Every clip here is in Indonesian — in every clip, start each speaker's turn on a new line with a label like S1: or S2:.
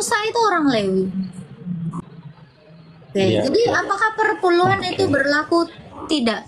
S1: Musa itu orang Lewi. Oke,
S2: Iya.
S1: jadi apakah perpuluhan itu berlaku? Tidak.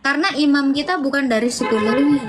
S1: Karena imam kita bukan dari suku Lewi.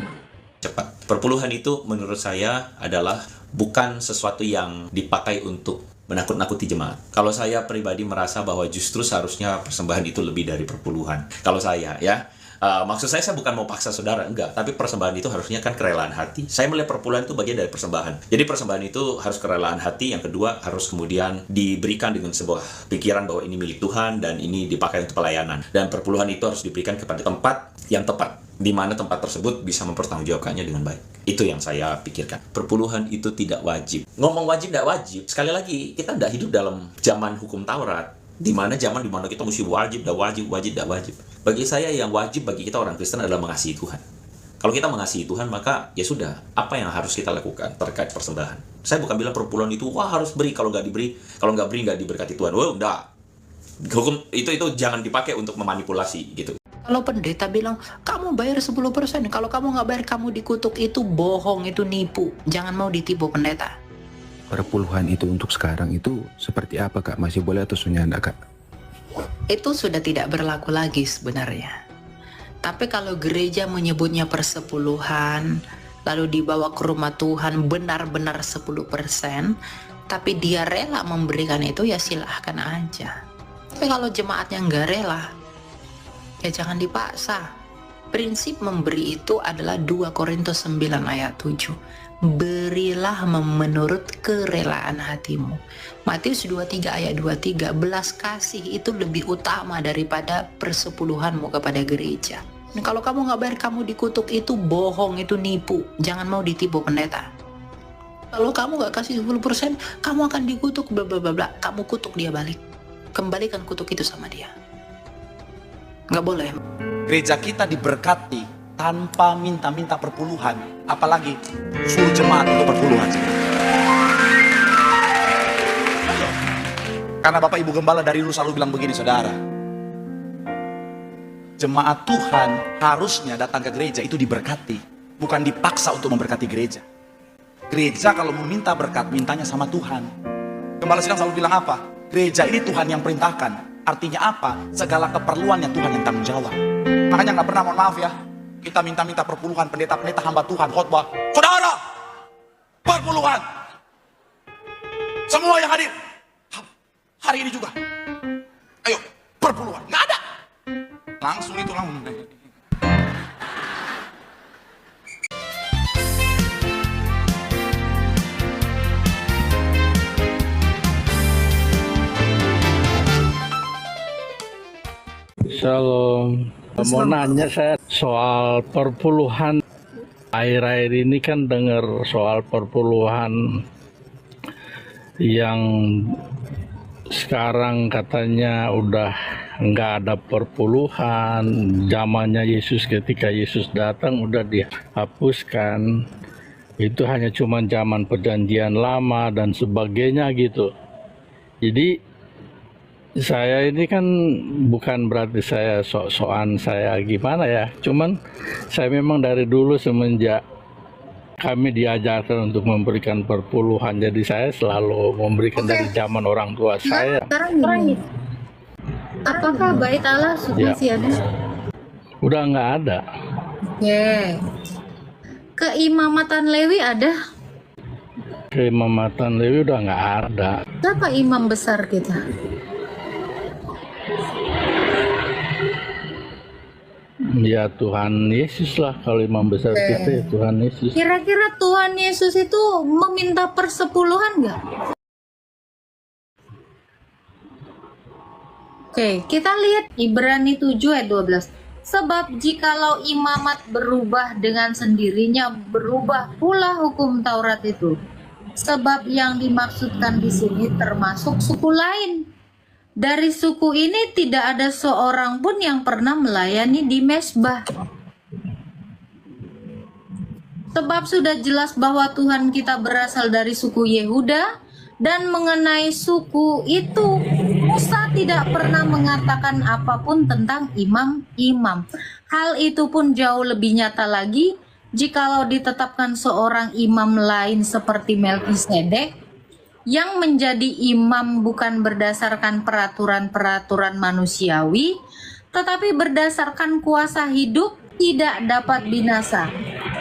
S3: Cepat. Perpuluhan itu menurut saya adalah bukan sesuatu yang dipakai untuk menakut-nakuti jemaat. Kalau saya pribadi merasa bahwa justru seharusnya persembahan itu lebih dari perpuluhan. Kalau saya ya, maksud saya bukan mau paksa saudara, enggak. Tapi persembahan itu harusnya kan kerelaan hati. Saya melihat perpuluhan itu bagian dari persembahan. Jadi persembahan itu harus kerelaan hati. Yang kedua harus kemudian diberikan dengan sebuah pikiran bahwa ini milik Tuhan dan ini dipakai untuk pelayanan. Dan perpuluhan itu harus diberikan kepada tempat yang tepat, di mana tempat tersebut bisa mempertanggungjawabkannya dengan baik. Itu yang saya pikirkan. Perpuluhan itu tidak wajib. Ngomong wajib tidak wajib, sekali lagi kita tidak hidup dalam zaman hukum Taurat, di mana zaman kita mesti wajib, tidak wajib, wajib, tidak wajib. Bagi saya yang wajib bagi kita orang Kristen adalah mengasihi Tuhan. Kalau kita mengasihi Tuhan, maka ya sudah, apa yang harus kita lakukan terkait persembahan. Saya bukan bilang perpuluhan itu wah harus beri, kalau nggak diberi, kalau nggak beri nggak diberkati Tuhan. Wah, enggak. Hukum itu jangan dipakai untuk memanipulasi gitu.
S4: Kalau pendeta bilang, kamu bayar 10%, kalau kamu nggak bayar, kamu dikutuk, itu bohong, itu nipu. Jangan mau ditipu pendeta.
S5: Perpuluhan itu untuk sekarang itu seperti apa, Kak? Masih boleh atau sudah enggak, Kak?
S4: Itu sudah tidak berlaku lagi sebenarnya. Tapi kalau gereja menyebutnya persepuluhan, lalu dibawa ke rumah Tuhan benar-benar 10%, tapi dia rela memberikan itu, ya silahkan aja. Tapi kalau jemaatnya nggak rela, ya jangan dipaksa. Prinsip memberi itu adalah 2 Korintus 9 ayat 7. Berilah menurut kerelaan hatimu. Matius 23 ayat 23. Belas kasih itu lebih utama daripada persepuluhanmu kepada gereja. Dan kalau kamu nggak bayar, kamu dikutuk, itu bohong, itu nipu. Jangan mau ditipu pendeta. Kalau kamu nggak kasih 10%, kamu akan dikutuk, bla bla bla bla. Kamu kutuk dia balik. Kembalikan kutuk itu sama dia. Nggak boleh.
S6: Gereja kita diberkati tanpa minta-minta perpuluhan, apalagi suruh jemaat untuk perpuluhan. Karena Bapak Ibu Gembala dari dulu selalu bilang begini, saudara, jemaat Tuhan harusnya datang ke gereja itu diberkati, bukan dipaksa untuk memberkati gereja. Gereja kalau meminta berkat, mintanya sama Tuhan. Gembala sedang selalu bilang apa? Gereja ini Tuhan yang perintahkan. Artinya apa? Segala keperluannya Tuhan yang tanggung jawab. Makanya nggak pernah, mohon maaf ya, kita minta-minta perpuluhan, pendeta-pendeta hamba Tuhan khotbah, saudara, perpuluhan. Semua yang hadir hari ini juga, ayo perpuluhan. Nggak ada. Langsung itu langsung.
S2: Shalom. Mau nanya saya soal perpuluhan. Akhir-akhir ini kan dengar soal perpuluhan yang sekarang katanya udah nggak ada perpuluhan. Zamannya Yesus, ketika Yesus datang udah dihapuskan. Itu hanya cuma zaman perjanjian lama dan sebagainya gitu. Jadi saya ini kan bukan berarti saya sok-sokan saya gimana ya, cuman saya memang dari dulu semenjak kami diajarkan untuk memberikan perpuluhan, jadi saya selalu memberikan dari zaman orang tua saya.
S1: Sekarang gini, apakah bait Allah masih ada?
S2: Udah nggak ada.
S1: Oke. Keimamatan Lewi ada?
S2: Keimamatan Lewi udah nggak ada.
S1: Siapa imam besar kita?
S2: Ya Tuhan Yesus lah, kalau imam besar kita ya Tuhan Yesus.
S1: Kira-kira Tuhan Yesus itu meminta persepuluhan nggak? Oke, kita lihat Ibrani 7 ayat 12. Sebab jikalau imamat berubah dengan sendirinya, berubah pula hukum Taurat itu. Sebab yang dimaksudkan di sini termasuk suku lain. Dari suku ini tidak ada seorang pun yang pernah melayani di mezbah. Sebab sudah jelas bahwa Tuhan kita berasal dari suku Yehuda, dan mengenai suku itu Musa tidak pernah mengatakan apapun tentang imam-imam. Hal itu pun jauh lebih nyata lagi jikalau ditetapkan seorang imam lain seperti Melkisedek, yang menjadi imam bukan berdasarkan peraturan-peraturan manusiawi, tetapi berdasarkan kuasa hidup, tidak dapat binasa.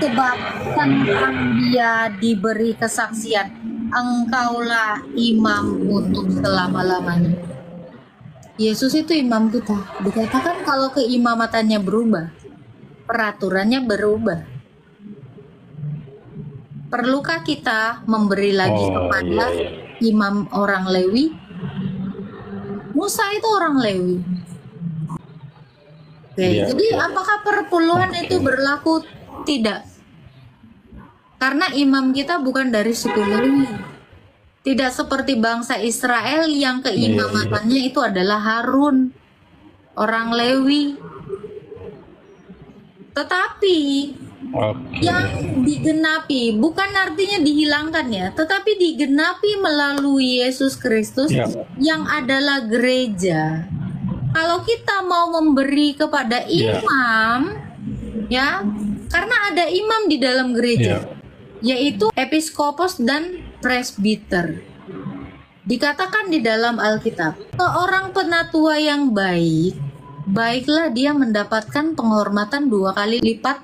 S1: Sebab tentang dia diberi kesaksian, engkaulah imam untuk selama-lamanya. Yesus itu imam kita. Dikatakan kalau keimamatannya berubah, peraturannya berubah. Perlukah kita memberi lagi kepada imam orang Lewi? Musa itu orang Lewi. Oke,
S2: Iya,
S1: jadi
S2: iya.
S1: apakah perpuluhan itu berlaku? Tidak. Karena imam kita bukan dari suku Lewi. Tidak seperti bangsa Israel yang keimamatannya itu adalah Harun, orang Lewi. Tetapi
S2: Oke.
S1: yang digenapi bukan artinya dihilangkan ya, tetapi digenapi melalui Yesus Kristus
S2: Ya.
S1: yang adalah gereja. Kalau kita mau memberi kepada
S2: Ya.
S1: imam, ya, karena ada imam di dalam gereja, yaitu episkopos dan presbiter. Dikatakan di dalam Alkitab, seorang penatua yang baik, baiklah dia mendapatkan penghormatan 2 kali lipat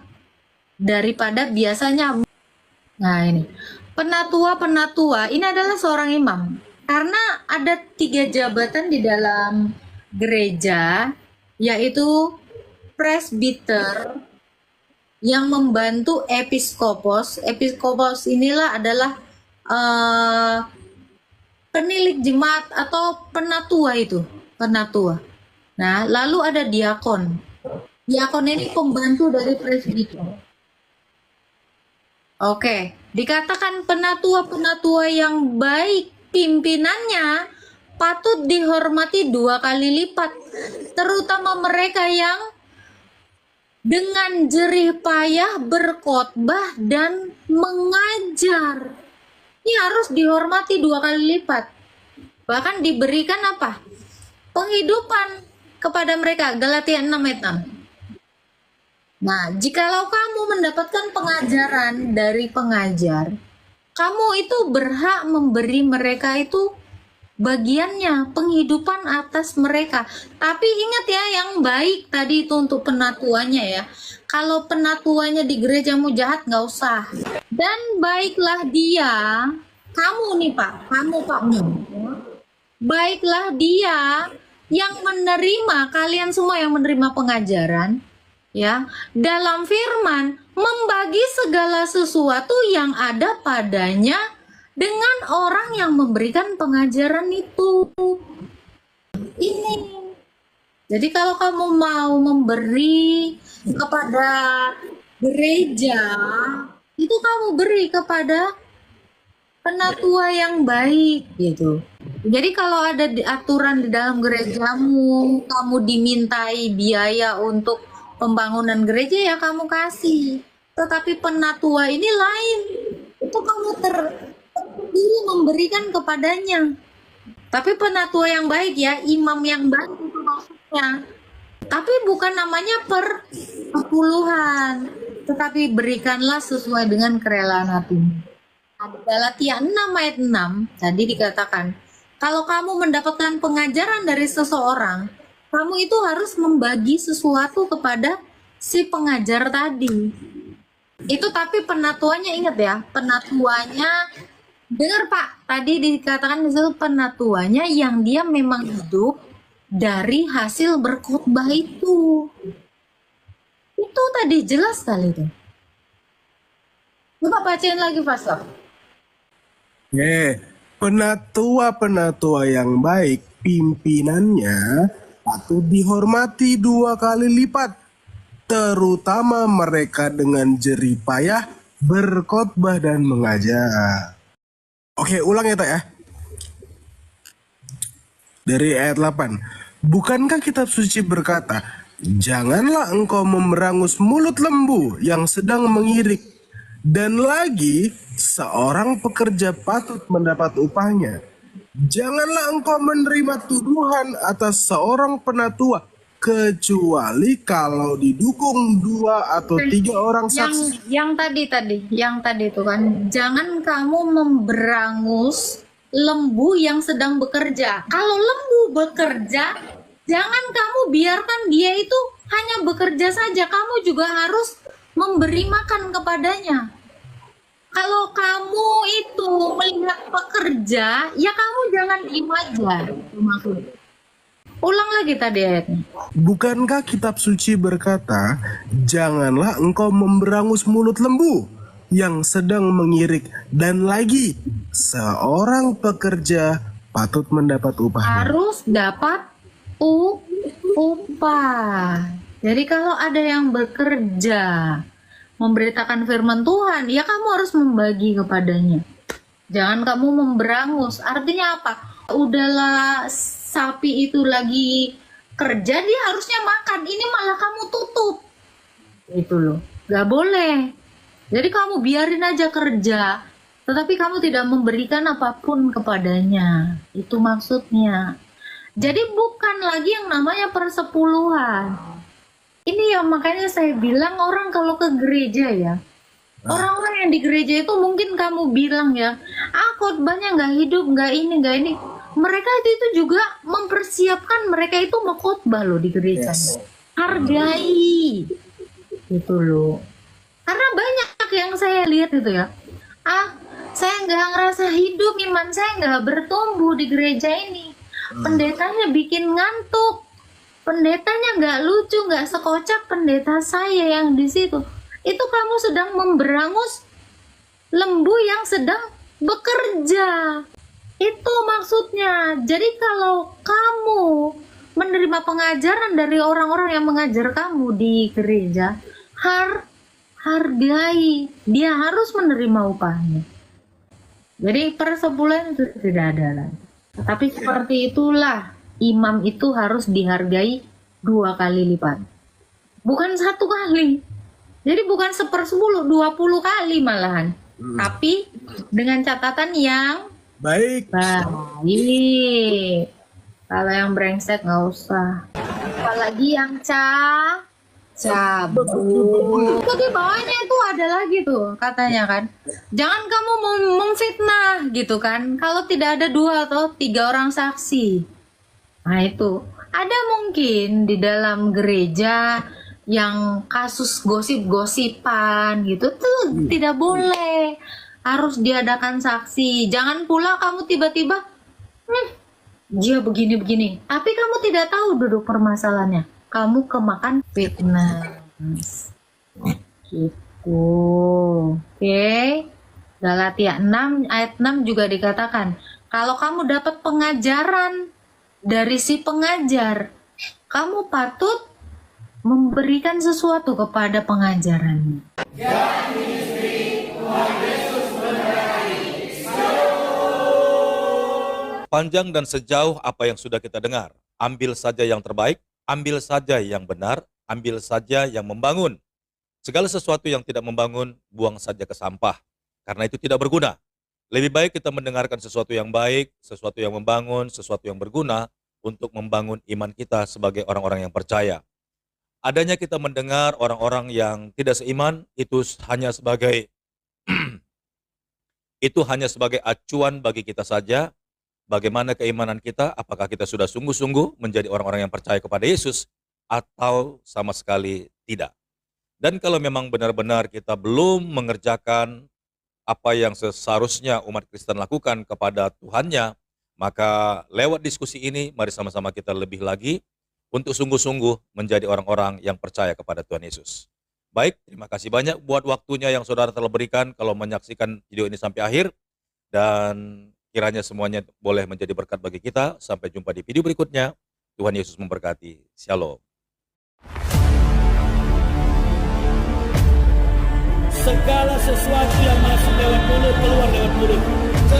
S1: daripada biasanya. Nah ini, penatua ini adalah seorang imam. Karena ada 3 jabatan di dalam gereja, yaitu presbiter yang membantu episkopos. Episkopos inilah adalah penilik jemaat atau penatua itu, penatua. Nah, lalu ada diakon. Diakon ini pembantu dari presbiter. Oke, dikatakan penatua-penatua yang baik pimpinannya patut dihormati 2 kali lipat, terutama mereka yang dengan jerih payah berkhotbah dan mengajar. Ini harus dihormati 2 kali lipat. Bahkan diberikan apa? Penghidupan kepada mereka. Galatia 6 ayat 6. Nah, jikalau kamu mendapatkan pengajaran dari pengajar, kamu itu berhak memberi mereka itu bagiannya, penghidupan atas mereka. Tapi ingat ya, yang baik tadi itu untuk penatuannya ya. Kalau penatuannya di gerejamu jahat, nggak usah. Dan baiklah dia, kamu nih Pak, kamu Pak Mun. Baiklah dia yang menerima, kalian semua yang menerima pengajaran, ya, dalam firman, membagi segala sesuatu yang ada padanya dengan orang yang memberikan pengajaran itu. Ini. Jadi kalau kamu mau memberi kepada gereja, itu kamu beri kepada penatua yang baik gitu. Jadi kalau ada aturan di dalam gerejamu, kamu dimintai biaya untuk pembangunan gereja, ya kamu kasih. Tetapi penatua ini lain. Itu kamu terpilih memberikan kepadanya. Tapi penatua yang baik ya, imam yang baik itu maksudnya. Tapi bukan namanya perpuluhan, tetapi berikanlah sesuai dengan kerelaan hatimu. Galatia 6 ayat 6 tadi dikatakan, kalau kamu mendapatkan pengajaran dari seseorang, kamu itu harus membagi sesuatu kepada si pengajar tadi. Itu tapi penatuannya, ingat ya, penatuannya, dengar Pak, tadi dikatakan di situ penatuannya yang dia memang hidup dari hasil berkhotbah itu. Itu tadi jelas sekali tuh. Coba bacain lagi Pastor.
S7: Penatua-penatua yang baik pimpinannya patut dihormati 2 kali lipat, terutama mereka dengan jerih payah berkhotbah dan mengajar. Oke, ulang ya Tak ya. Dari ayat 8. Bukankah kitab suci berkata, janganlah engkau memerangus mulut lembu yang sedang mengirik, dan lagi seorang pekerja patut mendapat upahnya. Janganlah engkau menerima tuduhan atas seorang penatua, kecuali kalau didukung 2 atau 3 orang saksi.
S1: Yang tadi itu kan, jangan kamu memberangus lembu yang sedang bekerja. Kalau lembu bekerja, jangan kamu biarkan dia itu hanya bekerja saja. Kamu juga harus memberi makan kepadanya. Kalau kamu itu melihat pekerja, ya kamu jangan diem aja. Itu maksudnya. Ulang lagi tadi ayatnya.
S7: Bukankah kitab suci berkata, janganlah engkau memberangus mulut lembu yang sedang mengirik, dan lagi seorang pekerja patut mendapat upahnya.
S1: Harus dapat upah. Jadi kalau ada yang bekerja memberitakan firman Tuhan, ya kamu harus membagi kepadanya. Jangan kamu memberangus. Artinya apa? Udahlah, sapi itu lagi kerja, dia harusnya makan. Ini malah kamu tutup. Itu loh. Gak boleh. Jadi kamu biarin aja kerja, tetapi kamu tidak memberikan apapun kepadanya. Itu maksudnya. Jadi bukan lagi yang namanya persepuluhan. Ini ya makanya saya bilang orang kalau ke gereja ya, orang-orang yang di gereja itu mungkin kamu bilang ya, khotbahnya nggak hidup, nggak ini. Mereka itu juga mempersiapkan, mereka itu mau khotbah loh di gereja. Hargai. Itu loh. Karena banyak yang saya lihat itu ya, saya nggak ngerasa hidup, iman saya nggak bertumbuh di gereja ini. Pendetanya bikin ngantuk, pendetanya nggak lucu, nggak sekocak pendeta saya yang di situ. Itu kamu sedang memberangus lembu yang sedang bekerja. Itu maksudnya. Jadi kalau kamu menerima pengajaran dari orang-orang yang mengajar kamu di gereja, hargai, dia harus menerima upahnya. Jadi persebulan itu tidak ada lagi. Tapi seperti itulah imam itu harus dihargai 2 kali lipat, bukan 1 kali. Jadi bukan 1/10, 20 kali malahan. Tapi dengan catatan yang
S7: Baik.
S1: baik. Kalau yang brengsek nggak usah. Apalagi yang cabut. Tapi bawahnya itu ada lagi tuh katanya kan. Jangan kamu memfitnah gitu kan. Kalau tidak ada 2 atau 3 orang saksi. Nah itu. Ada mungkin di dalam gereja yang kasus gosip-gosipan gitu tuh tidak boleh. Harus diadakan saksi. Jangan pula kamu tiba-tiba dia begini-begini. Tapi kamu tidak tahu duduk permasalahannya. Kamu kemakan fitnah. Gitu. Oke. Galatia 6 ayat 6 juga dikatakan, kalau kamu dapat pengajaran dari si pengajar, kamu patut memberikan sesuatu kepada pengajarannya.
S8: Panjang dan sejauh apa yang sudah kita dengar, ambil saja yang terbaik, ambil saja yang benar, ambil saja yang membangun. Segala sesuatu yang tidak membangun, buang saja ke sampah, karena itu tidak berguna. Lebih baik kita mendengarkan sesuatu yang baik, sesuatu yang membangun, sesuatu yang berguna untuk membangun iman kita sebagai orang-orang yang percaya. Adanya kita mendengar orang-orang yang tidak seiman, itu hanya sebagai acuan bagi kita saja. Bagaimana keimanan kita, apakah kita sudah sungguh-sungguh menjadi orang-orang yang percaya kepada Yesus atau sama sekali tidak. Dan kalau memang benar-benar kita belum mengerjakan apa yang seharusnya umat Kristen lakukan kepada Tuhannya, maka lewat diskusi ini mari sama-sama kita lebih lagi untuk sungguh-sungguh menjadi orang-orang yang percaya kepada Tuhan Yesus. Baik, terima kasih banyak buat waktunya yang saudara telah berikan kalau menyaksikan video ini sampai akhir, dan kiranya semuanya boleh menjadi berkat bagi kita. Sampai jumpa di video berikutnya. Tuhan Yesus memberkati. Shalom.
S9: Segala sesuatu yang masuk lewat mulut, keluar lewat mulut.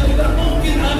S9: Tidak mungkin ada